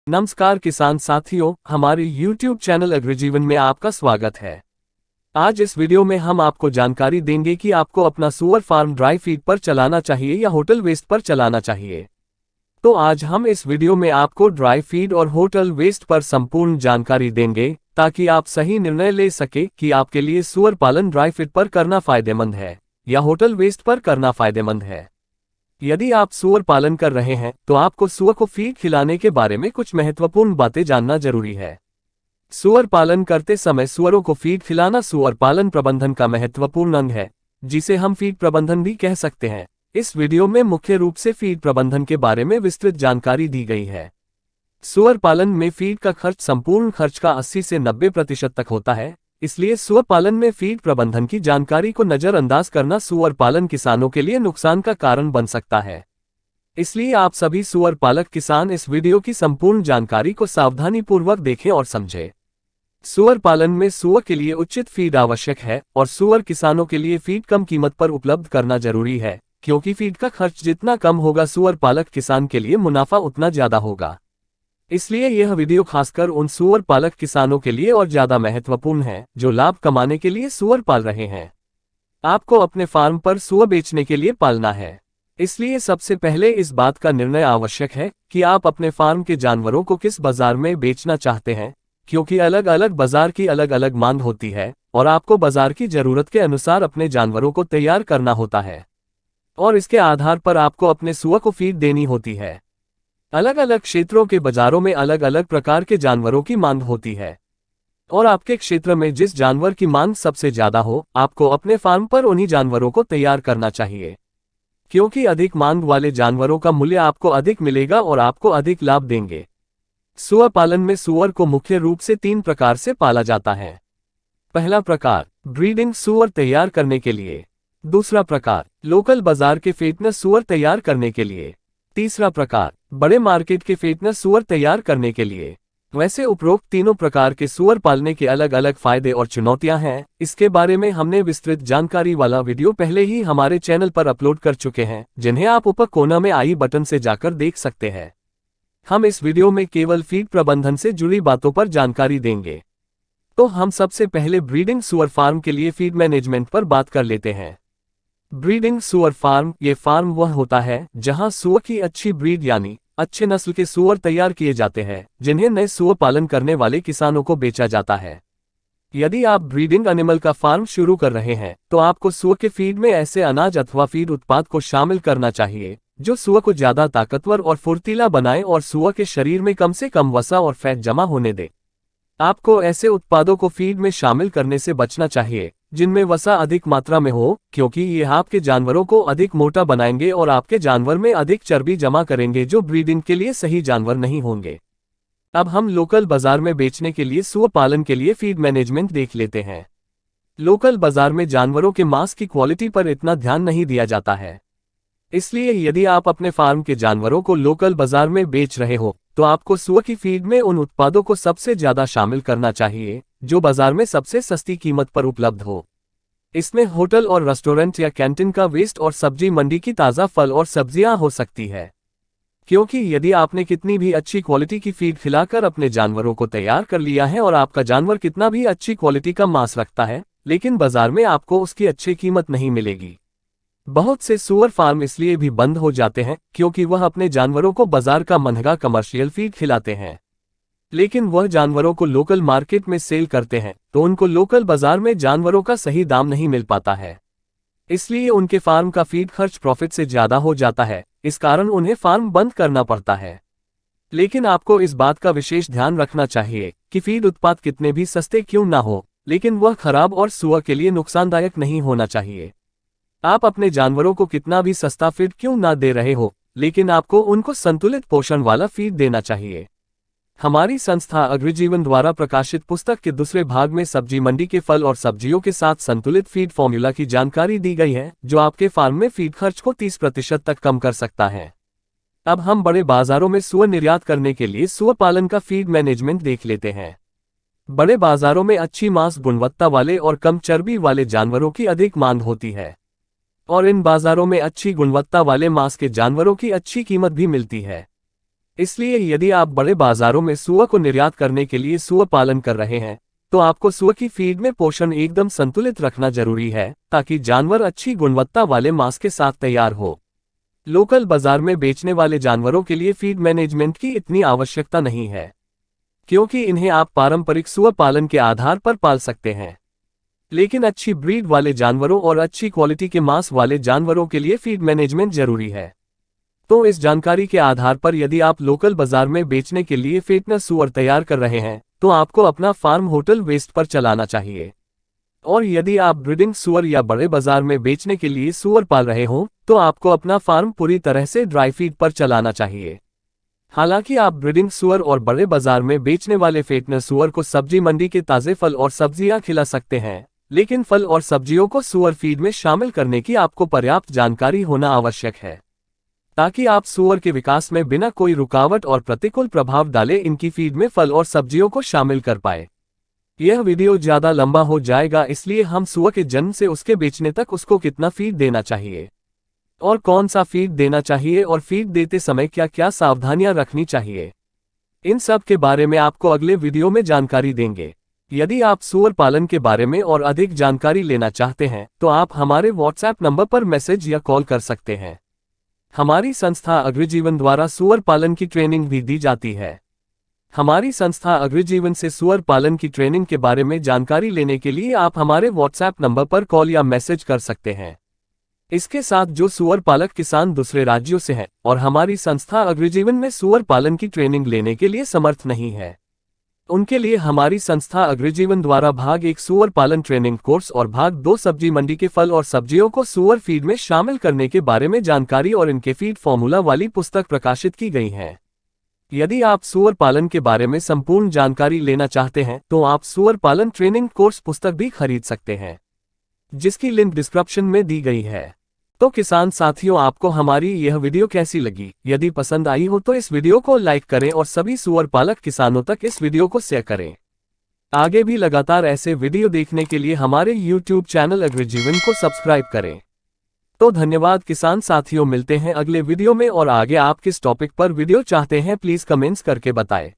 नमस्कार किसान साथियों, हमारे YouTube चैनल एग्रीजीवन में आपका स्वागत है। आज इस वीडियो में हम आपको जानकारी देंगे कि आपको अपना सुअर फार्म ड्राई फीड पर चलाना चाहिए या होटल वेस्ट पर चलाना चाहिए। तो आज हम इस वीडियो में आपको ड्राई फीड और होटल वेस्ट पर संपूर्ण जानकारी देंगे ताकि आप सही निर्णय ले सके कि आपके लिए सुअर पालन ड्राई फीड पर करना फायदेमंद है या होटल वेस्ट पर करना फायदेमंद है। यदि आप सुअर पालन कर रहे हैं तो आपको सुअर को फीड खिलाने के बारे में कुछ महत्वपूर्ण बातें जानना जरूरी है। सुअर पालन करते समय सुअरों को फीड खिलाना सुअर पालन प्रबंधन का महत्वपूर्ण अंग है, जिसे हम फीड प्रबंधन भी कह सकते हैं। इस वीडियो में मुख्य रूप से फीड प्रबंधन के बारे में विस्तृत जानकारी दी गई है। सुअर पालन में फीड का खर्च संपूर्ण खर्च का 80 से 90% तक होता है, इसलिए सुअर पालन में फीड प्रबंधन की जानकारी को नजरअंदाज करना सुअर पालन किसानों के लिए नुकसान का कारण बन सकता है। इसलिए आप सभी सुअर पालक किसान इस वीडियो की संपूर्ण जानकारी को सावधानीपूर्वक देखें और समझें। सुअर पालन में सुअर के लिए उचित फीड आवश्यक है और सुअर किसानों के लिए फीड कम कीमत पर उपलब्ध करना जरूरी है, क्योंकि फीड का खर्च जितना कम होगा सुअर पालक किसान के लिए मुनाफा उतना ज्यादा होगा। इसलिए यह वीडियो खासकर उन सुअर पालक किसानों के लिए और ज्यादा महत्वपूर्ण है जो लाभ कमाने के लिए सुअर पाल रहे हैं। आपको अपने फार्म पर सुअर बेचने के लिए पालना है, इसलिए सबसे पहले इस बात का निर्णय आवश्यक है कि आप अपने फार्म के जानवरों को किस बाजार में बेचना चाहते हैं, क्योंकि अलग अलग बाजार की अलग अलग मांग होती है और आपको बाजार की जरूरत के अनुसार अपने जानवरों को तैयार करना होता है और इसके आधार पर आपको अपने सुअर को फीड देनी होती है। अलग अलग क्षेत्रों के बाजारों में अलग अलग प्रकार के जानवरों की मांग होती है और आपके क्षेत्र में जिस जानवर की मांग सबसे ज्यादा हो, आपको अपने फार्म पर उन्हीं जानवरों को तैयार करना चाहिए, क्योंकि अधिक मांग वाले जानवरों का मूल्य आपको अधिक मिलेगा और आपको अधिक लाभ देंगे। सुअर पालन में सुअर को मुख्य रूप से 3 प्रकार से पाला जाता है। पहला प्रकार ब्रीडिंग सुअर तैयार करने के लिए, दूसरा प्रकार लोकल बाजार के फिटनेस सुअर तैयार करने के लिए, तीसरा प्रकार बड़े मार्केट के फिटनेस सुअर तैयार करने के लिए। वैसे उपरोक्त तीनों प्रकार के सुअर पालने के अलग अलग फायदे और चुनौतियां हैं। इसके बारे में हमने विस्तृत जानकारी वाला वीडियो पहले ही हमारे चैनल पर अपलोड कर चुके हैं, जिन्हें आप ऊपर कोना में आई बटन से जाकर देख सकते हैं। हम इस वीडियो में केवल फीड प्रबंधन से जुड़ी बातों पर जानकारी देंगे। तो हम सबसे पहले ब्रीडिंग सुअर फार्म के लिए फीड मैनेजमेंट पर बात कर लेते हैं। ब्रीडिंग सुअर फार्म ये फार्म वह होता है जहां सुअर की अच्छी ब्रीड यानी अच्छे नस्ल के सुअर तैयार किए जाते हैं, जिन्हें नए सुअर पालन करने वाले किसानों को बेचा जाता है। यदि आप ब्रीडिंग एनिमल का फार्म शुरू कर रहे हैं तो आपको सुअर के फीड में ऐसे अनाज अथवा फीड उत्पाद को शामिल करना चाहिए जो सुअर को ज्यादा ताकतवर और फुर्तीला बनाए और सुअर के शरीर में कम से कम वसा और फैट जमा होने दे। आपको ऐसे उत्पादों को फीड में शामिल करने से बचना चाहिए जिनमें वसा अधिक मात्रा में हो, क्योंकि ये आपके जानवरों को अधिक मोटा बनाएंगे और आपके जानवर में अधिक चर्बी जमा करेंगे, जो ब्रीडिंग के लिए सही जानवर नहीं होंगे। अब हम लोकल बाजार में बेचने के लिए सुअर पालन के लिए फीड मैनेजमेंट देख लेते हैं। लोकल बाजार में जानवरों के मांस की क्वालिटी पर इतना ध्यान नहीं दिया जाता है, इसलिए यदि आप अपने फार्म के जानवरों को लोकल बाजार में बेच रहे हो तो आपको सुअर की फीड में उन उत्पादों को सबसे ज्यादा शामिल करना चाहिए जो बाजार में सबसे सस्ती कीमत पर उपलब्ध हो। इसमें होटल और रेस्टोरेंट या कैंटीन का वेस्ट और सब्जी मंडी की ताज़ा फल और सब्जियां हो सकती है, क्योंकि यदि आपने कितनी भी अच्छी क्वालिटी की फीड खिलाकर अपने जानवरों को तैयार कर लिया है और आपका जानवर कितना भी अच्छी क्वालिटी का मांस रखता है, लेकिन बाजार में आपको उसकी अच्छी कीमत नहीं मिलेगी। बहुत से सुअर फार्म इसलिए भी बंद हो जाते हैं क्योंकि वह अपने जानवरों को बाजार का महंगा कमर्शियल फीड खिलाते हैं, लेकिन वह जानवरों को लोकल मार्केट में सेल करते हैं तो उनको लोकल बाजार में जानवरों का सही दाम नहीं मिल पाता है। इसलिए उनके फार्म का फीड खर्च प्रॉफिट से ज्यादा हो जाता है, इस कारण उन्हें फार्म बंद करना पड़ता है। लेकिन आपको इस बात का विशेष ध्यान रखना चाहिए कि फीड उत्पाद कितने भी सस्ते क्यों ना हो, लेकिन वह खराब और सुअर के लिए नुकसानदायक नहीं होना चाहिए। आप अपने जानवरों को कितना भी सस्ता फीड क्यों ना दे रहे हो, लेकिन आपको उनको संतुलित पोषण वाला फीड देना चाहिए। हमारी संस्था एग्रीजीवन द्वारा प्रकाशित पुस्तक के दूसरे भाग में सब्जी मंडी के फल और सब्जियों के साथ संतुलित फीड फॉर्मूला की जानकारी दी गई है, जो आपके फार्म में फीड खर्च को 30% तक कम कर सकता है। अब हम बड़े बाजारों में सुअर निर्यात करने के लिए सुअर पालन का फीड मैनेजमेंट देख लेते हैं। बड़े बाजारों में अच्छी मांस गुणवत्ता वाले और कम चर्बी वाले जानवरों की अधिक मांग होती है और इन बाजारों में अच्छी गुणवत्ता वाले मांस के जानवरों की अच्छी कीमत भी मिलती है। इसलिए यदि आप बड़े बाजारों में सुअर को निर्यात करने के लिए सुअर पालन कर रहे हैं, तो आपको सुअर की फीड में पोषण एकदम संतुलित रखना जरूरी है, ताकि जानवर अच्छी गुणवत्ता वाले मांस के साथ तैयार हो। लोकल बाजार में बेचने वाले जानवरों के लिए फीड मैनेजमेंट की इतनी आवश्यकता नहीं है, क्योंकि इन्हें आप पारंपरिक सुअर पालन के आधार पर पाल सकते हैं। लेकिन अच्छी ब्रीड वाले जानवरों और अच्छी क्वालिटी के मांस वाले जानवरों के लिए फीड मैनेजमेंट जरूरी है। तो इस जानकारी के आधार पर यदि आप लोकल बाजार में बेचने के लिए फिटनेस सुअर तैयार कर रहे हैं, तो आपको अपना फार्म होटल वेस्ट पर चलाना चाहिए। और यदि आप ब्रीडिंग सुअर या बड़े बाजार में बेचने के लिए सुअर पाल रहे हो, तो आपको अपना फार्म पूरी तरह से ड्राई फीड पर चलाना चाहिए। हालांकि आप ब्रीडिंग सुअर और बड़े बाजार में बेचने वाले फिटनेस सुअर को सब्जी मंडी के ताजे फल और सब्जियां खिला सकते हैं, लेकिन फल और सब्जियों को सुअर फीड में शामिल करने की आपको पर्याप्त जानकारी होना आवश्यक है, ताकि आप सुअर के विकास में बिना कोई रुकावट और प्रतिकूल प्रभाव डाले इनकी फीड में फल और सब्जियों को शामिल कर पाए। यह वीडियो ज्यादा लंबा हो जाएगा, इसलिए हम सुअर के जन्म से उसके बेचने तक उसको कितना फीड देना चाहिए और कौन सा फीड देना चाहिए और फीड देते समय क्या क्या सावधानियां रखनी चाहिए, इन सब के बारे में आपको अगले वीडियो में जानकारी देंगे। यदि आप सुअर पालन के बारे में और अधिक जानकारी लेना चाहते हैं, तो आप हमारे व्हाट्सएप नंबर पर मैसेज या कॉल कर सकते हैं। हमारी संस्था अग्रजीवन द्वारा सुअर पालन की ट्रेनिंग भी दी जाती है। हमारी संस्था अग्रजीवन से सुअर पालन की ट्रेनिंग के बारे में जानकारी लेने के लिए आप हमारे व्हाट्सएप नंबर पर कॉल या मैसेज कर सकते हैं। इसके साथ जो सुअर पालक किसान दूसरे राज्यों से हैं और हमारी संस्था अग्रजीवन में सुअर पालन की ट्रेनिंग लेने के लिए समर्थ नहीं है, उनके लिए हमारी संस्था अग्रजीवन द्वारा भाग 1 सुअर पालन ट्रेनिंग कोर्स और भाग 2 सब्जी मंडी के फल और सब्जियों को सुअर फीड में शामिल करने के बारे में जानकारी और इनके फीड फॉर्मूला वाली पुस्तक प्रकाशित की गई है। यदि आप सुअर पालन के बारे में संपूर्ण जानकारी लेना चाहते हैं, तो आप सुअर पालन ट्रेनिंग कोर्स पुस्तक भी खरीद सकते हैं, जिसकी लिंक डिस्क्रिप्शन में दी गई है। तो किसान साथियों, आपको हमारी यह वीडियो कैसी लगी? यदि पसंद आई हो तो इस वीडियो को लाइक करें और सभी सुअर पालक किसानों तक इस वीडियो को शेयर करें। आगे भी लगातार ऐसे वीडियो देखने के लिए हमारे YouTube चैनल अग्रजीवन को सब्सक्राइब करें। तो धन्यवाद किसान साथियों, मिलते हैं अगले वीडियो में। और आगे आप किस टॉपिक पर वीडियो चाहते हैं प्लीज कमेंट्स करके बताएं।